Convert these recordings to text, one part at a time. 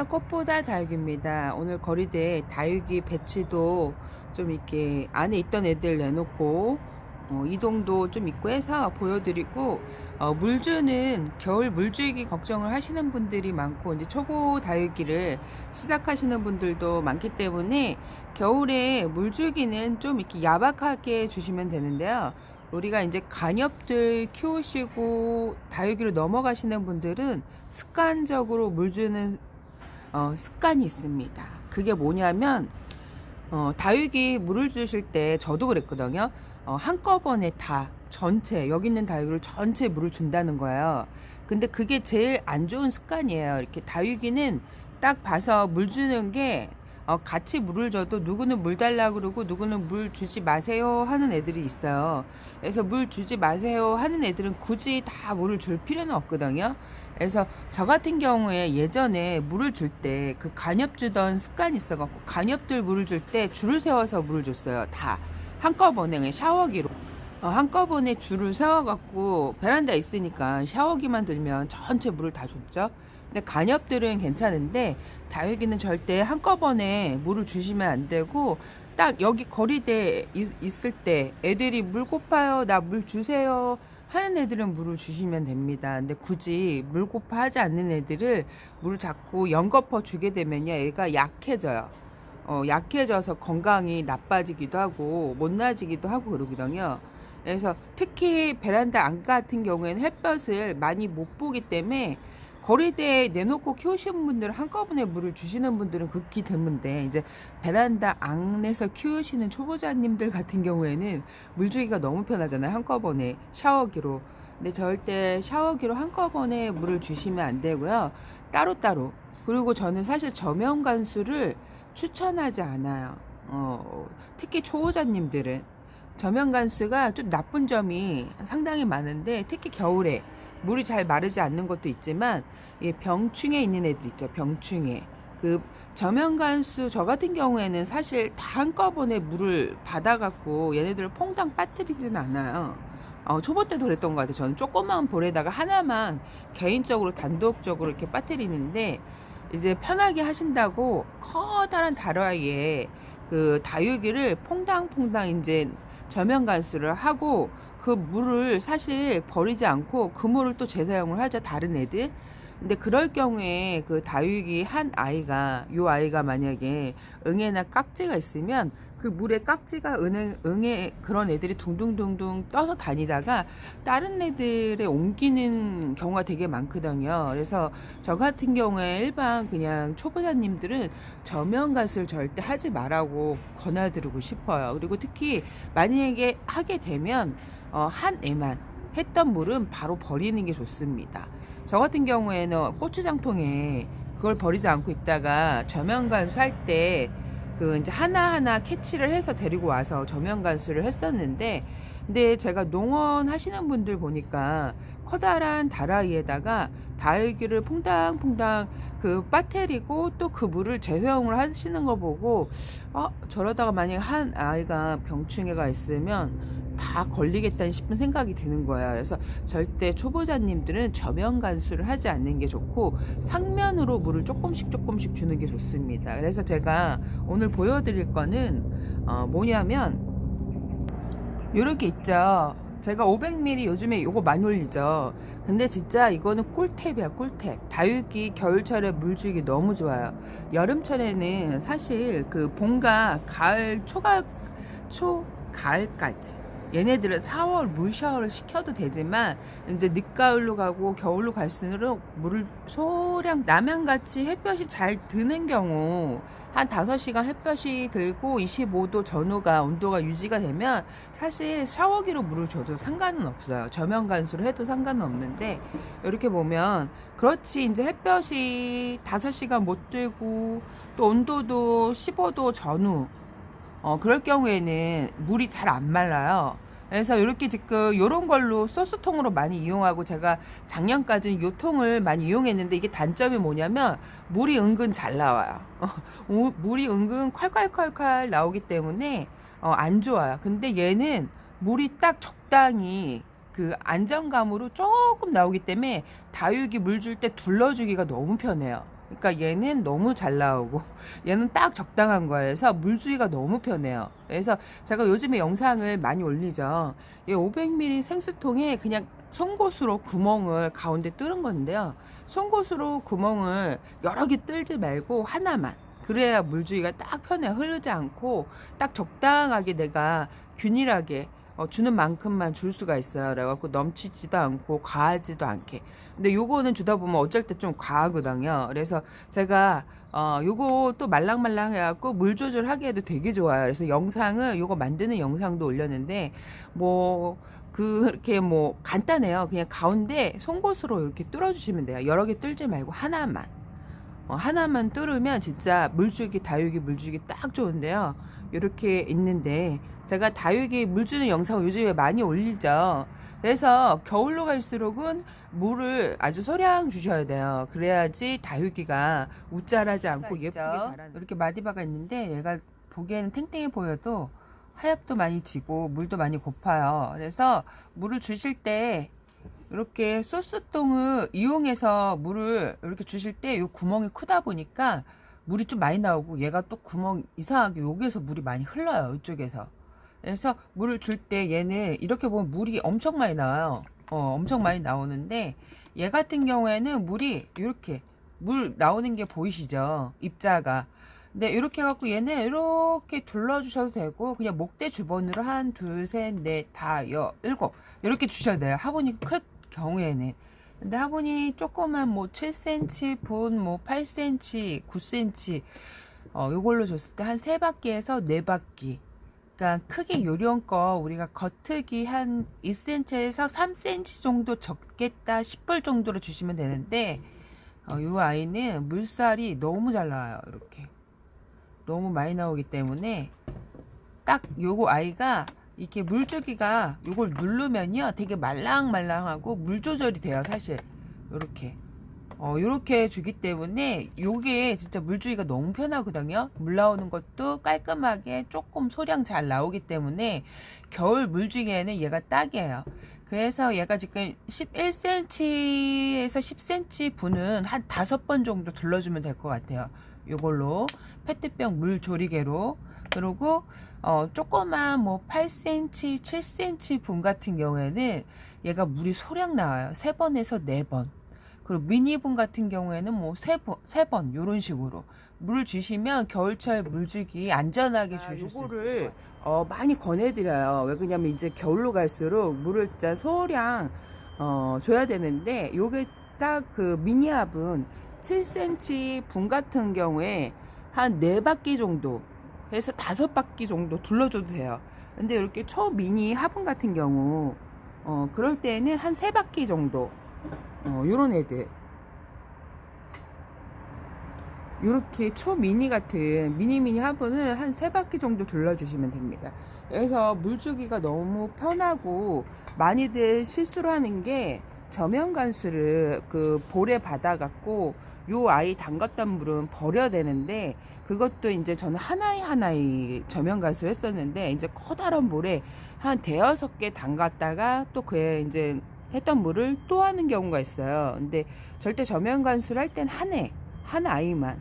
꽃보다 다육입니다. 오늘 거리대 다육이 배치도 좀 이렇게 안에 있던 애들 내놓고 이동도 좀 있고 해서 보여드리고, 물 주는 겨울 물주기 걱정을 하시는 분들이 많고 이제 초보 다육이를 시작하시는 분들도 많기 때문에 겨울에 물주기는 좀 이렇게 야박하게 주시면 되는데요. 우리가 이제 간엽들 키우시고 다육이로 넘어가시는 분들은 습관적으로 물 주는 습관이 있습니다. 그게 뭐냐면, 다육이 물을 주실 때 저도 그랬거든요. 한꺼번에 다 전체 여기 있는 다육이를 전체 물을 준다는 거예요. 근데 그게 제일 안 좋은 습관이에요. 이렇게 다육이는 딱 봐서 물 주는 게, 같이 물을 줘도 누구는 물 달라 그러고 누구는 물 주지 마세요 하는 애들이 있어요. 그래서 물 주지 마세요 하는 애들은 굳이 다 물을 줄 필요는 없거든요. 그래서 저 같은 경우에 예전에 물을 줄 때 그 간엽 주던 습관이 있어갖고 간엽들 물을 줄 때 줄을 세워서 물을 줬어요. 다 한꺼번에 그냥 샤워기로. 한꺼번에 줄을 세워갖고 베란다에 있으니까 샤워기만 들면 전체 물을 다 줬죠. 근데 간엽들은 괜찮은데 다육이는 절대 한꺼번에 물을 주시면 안 되고, 딱 여기 거리대 있을 때 애들이 물 고파요, 나 물 주세요 하는 애들은 물을 주시면 됩니다. 근데 굳이 물 고파 하지 않는 애들을 물을 자꾸 연거푸 주게 되면요, 애가 약해져요. 약해져서 건강이 나빠지기도 하고 못 나아지기도 하고 그러거든요. 그래서 특히 베란다 안 같은 경우에는 햇볕을 많이 못 보기 때문에 거리대에 내놓고 키우시는 분들은 한꺼번에 물을 주시는 분들은 극히 드문데, 이제 베란다 안에서 키우시는 초보자님들 같은 경우에는 물 주기가 너무 편하잖아요. 한꺼번에 샤워기로. 근데 절대 샤워기로 한꺼번에 물을 주시면 안 되고요. 따로따로. 그리고 저는 사실 저면관수를 추천하지 않아요. 특히 초보자님들은 저면관수가 좀 나쁜 점이 상당히 많은데, 특히 겨울에 물이 잘 마르지 않는 것도 있지만, 병충해 있는 애들 있죠. 병충해. 그 저면관수 저 같은 경우에는 사실 다 한꺼번에 물을 받아갖고 얘네들을 퐁당 빠뜨리진 않아요. 초보 때도 그랬던 것 같아요. 저는 조그만 볼에다가 하나만 개인적으로 단독적으로 이렇게 빠뜨리는데, 이제 편하게 하신다고 커다란 다라이에 그 다육이를 퐁당퐁당 이제 저면관수를 하고, 그 물을 사실 버리지 않고 그 물을 또 재사용을 하죠, 다른 애들. 근데 그럴 경우에 그 다육이 한 아이가, 요 아이가 만약에 응애나 깍지가 있으면 그 물에 깍지가 응애 그런 애들이 둥둥둥둥 떠서 다니다가 다른 애들에 옮기는 경우가 되게 많거든요. 그래서 저 같은 경우에 일반 그냥 초보자님들은 저면gat을 절대 하지 말라고 권해드리고 싶어요. 그리고 특히 만약에 하게 되면 한 애만 했던 물은 바로 버리는 게 좋습니다. 저 같은 경우에는 고추장통에 그걸 버리지 않고 있다가 저면관수 할 때 그 이제 하나하나 캐치를 해서 데리고 와서 저면관수를 했었는데, 근데 제가 농원 하시는 분들 보니까 커다란 다라이에다가 다육이를 퐁당퐁당 그 빠뜨리고 또 그 물을 재사용을 하시는 거 보고, 저러다가 만약 한 아이가 병충해가 있으면 다 걸리겠다 싶은 생각이 드는 거야. 그래서 절대 초보자님들은 저면관수를 하지 않는 게 좋고 상면으로 물을 조금씩 주는 게 좋습니다. 그래서 제가 오늘 보여드릴 거는 뭐냐면, 요렇게 있죠. 제가 500ml 요즘에 요거 많이 올리죠. 근데 진짜 이거는 꿀팁이야, 꿀팁. 다육이 겨울철에 물 주기 너무 좋아요. 여름철에는 사실 그 봄과 가을, 초가을까지 얘네들은 4월 물 샤워를 시켜도 되지만, 이제 늦가을로 가고 겨울로 갈수록 물을 소량 남양같이 햇볕이 잘 드는 경우, 한 5시간 햇볕이 들고 25도 전후가 온도가 유지가 되면 사실 샤워기로 물을 줘도 상관은 없어요. 저면관수를 해도 상관은 없는데, 이렇게 보면 그렇지 이제 햇볕이 5시간 못 들고 또 온도도 15도 전후, 그럴 경우에는 물이 잘 안 말라요. 그래서 이렇게 지금 요런 걸로 소스통으로 많이 이용하고, 제가 작년까지는 요 통을 많이 이용했는데, 이게 단점이 뭐냐면 물이 은근 잘 나와요. 물이 은근 콸콸콸콸 나오기 때문에 안 좋아요. 근데 얘는 물이 딱 적당히 그 안정감으로 조금 나오기 때문에 다육이 물 줄 때 둘러주기가 너무 편해요. 그러니까 얘는 너무 잘 나오고 얘는 딱 적당한 거라서 물주기가 너무 편해요. 그래서 제가 요즘에 영상을 많이 올리죠. 이 500ml 생수통에 그냥 송곳으로 구멍을 가운데 뚫은 건데요. 송곳으로 구멍을 여러 개 뚫지 말고 하나만. 그래야 물주기가 딱 편해요. 흐르지 않고 딱 적당하게 내가 균일하게 주는 만큼만 줄 수가 있어요. 그래갖고 넘치지도 않고 과하지도 않게. 근데 요거는 주다 보면 어쩔 때 좀 과하거든요. 그래서 제가 요거 또 말랑말랑 해갖고 물 조절하게 해도 되게 좋아요. 그래서 영상을 요거 만드는 영상도 올렸는데 뭐 그렇게 뭐 간단해요. 그냥 가운데 송곳으로 이렇게 뚫어주시면 돼요. 여러 개 뚫지 말고 하나만. 하나만 뚫으면 진짜 물주기, 다육이 물주기 딱 좋은데요. 이렇게 있는데 제가 다육이 물 주는 영상을 요즘에 많이 올리죠. 그래서 겨울로 갈수록은 물을 아주 소량 주셔야 돼요. 그래야지 다육이가 웃자라지 않고 예쁘게 자라는. 이렇게 마디바가 있는데 얘가 보기에는 탱탱해 보여도 하엽도 많이 지고 물도 많이 고파요. 그래서 물을 주실 때 이렇게 소스통을 이용해서 물을 이렇게 주실 때 이 구멍이 크다 보니까 물이 좀 많이 나오고 얘가 또 구멍 이상하게 여기에서 물이 많이 흘러요. 이쪽에서. 그래서 물을 줄 때 얘는 이렇게 보면 물이 엄청 많이 나와요. 엄청 많이 나오는데 얘 같은 경우에는 물이 이렇게 물 나오는 게 보이시죠? 입자가. 근데 이렇게 해갖고 얘는 이렇게 둘러주셔도 되고 그냥 목대 주번으로 한 둘, 셋, 넷, 다, 일곱 이렇게 주셔야 돼요. 화분이 클 경우에는. 근데 화분이 조그만 뭐 7cm 분, 뭐 8cm, 9cm 요걸로 줬을 때 한 3바퀴에서 4바퀴. 그러니까 크기 요령껏 우리가 겉흙이 한 2cm에서 3cm 정도 적겠다 싶을 정도로 주시면 되는데 요 아이는 물살이 너무 잘 나와요. 이렇게 너무 많이 나오기 때문에 딱 요거 아이가 이렇게 물주기가 요걸 누르면요 되게 말랑말랑하고 물 조절이 돼요. 사실 요렇게 요렇게 주기 때문에 요게 진짜 물주기가 너무 편하거든요. 물 나오는 것도 깔끔하게 조금 소량 잘 나오기 때문에 겨울 물주기에는 얘가 딱이에요. 그래서 얘가 지금 11cm에서 10cm 분은 한 5번 정도 둘러주면 될 것 같아요. 요걸로 페트병 물 조리개로. 그리고 조그만 뭐 8cm, 7cm 분 같은 경우에는 얘가 물이 소량 나와요. 3번에서 4번. 그리고 미니분 같은 경우에는 뭐 3번 요런 식으로 물을 주시면 겨울철 물주기 안전하게 주실 수 있어요. 많이 권해드려요. 왜 그러냐면 이제 겨울로 갈수록 물을 진짜 소량 줘야 되는데 요게 딱 그 미니압은 7cm 분 같은 경우에 한 4바퀴 정도 해서 5바퀴 정도 둘러줘도 돼요. 근데 이렇게 초미니 화분 같은 경우 그럴 때는 한 3바퀴 정도 요런 애들 요렇게 초미니 같은 미니미니 화분은 한 3바퀴 정도 둘러주시면 됩니다. 그래서 물주기가 너무 편하고 많이들 실수를 하는 게 저면관수를 그 볼에 받아갖고 요 아이 담갔던 물은 버려야 되는데 그것도 이제 저는 하나의 저면관수 했었는데 이제 커다란 볼에 한 5개 담갔다가 또 그에 이제 했던 물을 또 하는 경우가 있어요. 근데 절대 저면관수를 할 땐 한 아이만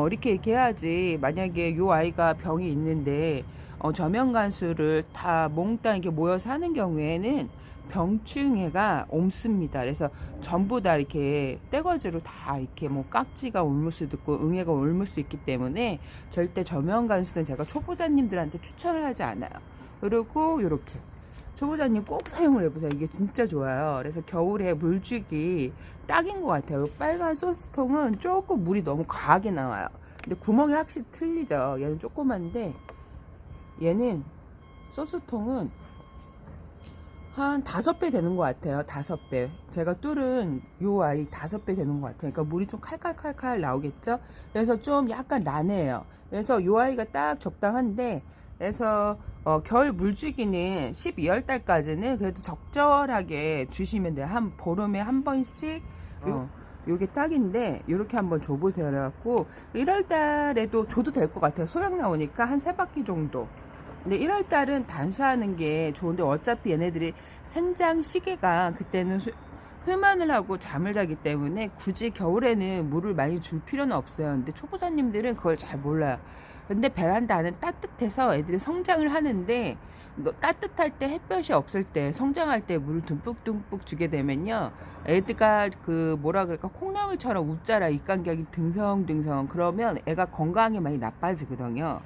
이렇게 해야지. 만약에 요 아이가 병이 있는데 저면관수를 다 몽땅 이렇게 모여서 하는 경우에는 병충해가 옮습니다. 그래서 전부 다 이렇게 떼거지로 다 이렇게 뭐 깍지가 옮을 수도 있고 응애가 옮을 수 있기 때문에 절대 저면관수는 제가 초보자님들한테 추천을 하지 않아요. 그리고 요렇게 초보자님 꼭 사용을 해보세요. 이게 진짜 좋아요. 그래서 겨울에 물주기 딱인 것 같아요. 빨간 소스통은 조금 물이 너무 과하게 나와요. 근데 구멍이 확실히 틀리죠. 얘는 조그만데 얘는 소스통은 한 5배 되는 것 같아요. 5배. 제가 뚫은 요 아이 5배 되는 것 같아요. 그러니까 물이 좀 칼칼칼칼 나오겠죠. 그래서 좀 약간 난해해요. 그래서 요 아이가 딱 적당한데 그래서 겨울 물주기는 12월 달까지는 그래도 적절하게 주시면 돼요. 한 보름에 한 번씩 요게 딱인데 요렇게 한번 줘보세요. 그래갖고 1월 달에도 줘도 될 것 같아요. 소량 나오니까 한 3바퀴 정도. 근데 1월 달은 단수하는 게 좋은데 어차피 얘네들이 생장 시기가 그때는 흘마늘하고 잠을 자기 때문에 굳이 겨울에는 물을 많이 줄 필요는 없어요. 근데 초보자님들은 그걸 잘 몰라요. 근데 베란다는 따뜻해서 애들이 성장을 하는데, 따뜻할 때 햇볕이 없을 때 성장할 때 물을 듬뿍듬뿍 주게 되면요, 애가 그 뭐라 그럴까, 콩나물처럼 웃자라 입간격이 등성등성, 그러면 애가 건강이 많이 나빠지거든요.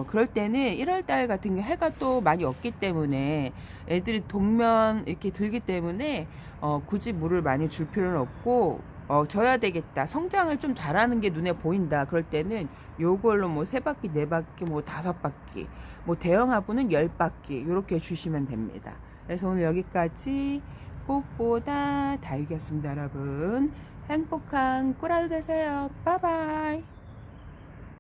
그럴 때는 1월달 같은 게 해가 또 많이 없기 때문에 애들이 동면 이렇게 들기 때문에 굳이 물을 많이 줄 필요는 없고, 줘야 되겠다, 성장을 좀 잘하는 게 눈에 보인다, 그럴 때는 요걸로 뭐 3바퀴 4바퀴 뭐 5바퀴, 뭐 대형 화분은 10바퀴 이렇게 주시면 됩니다. 그래서 오늘 여기까지 꽃보다 다육이었습니다. 여러분 행복한 꿀하루 되세요. 바이바이.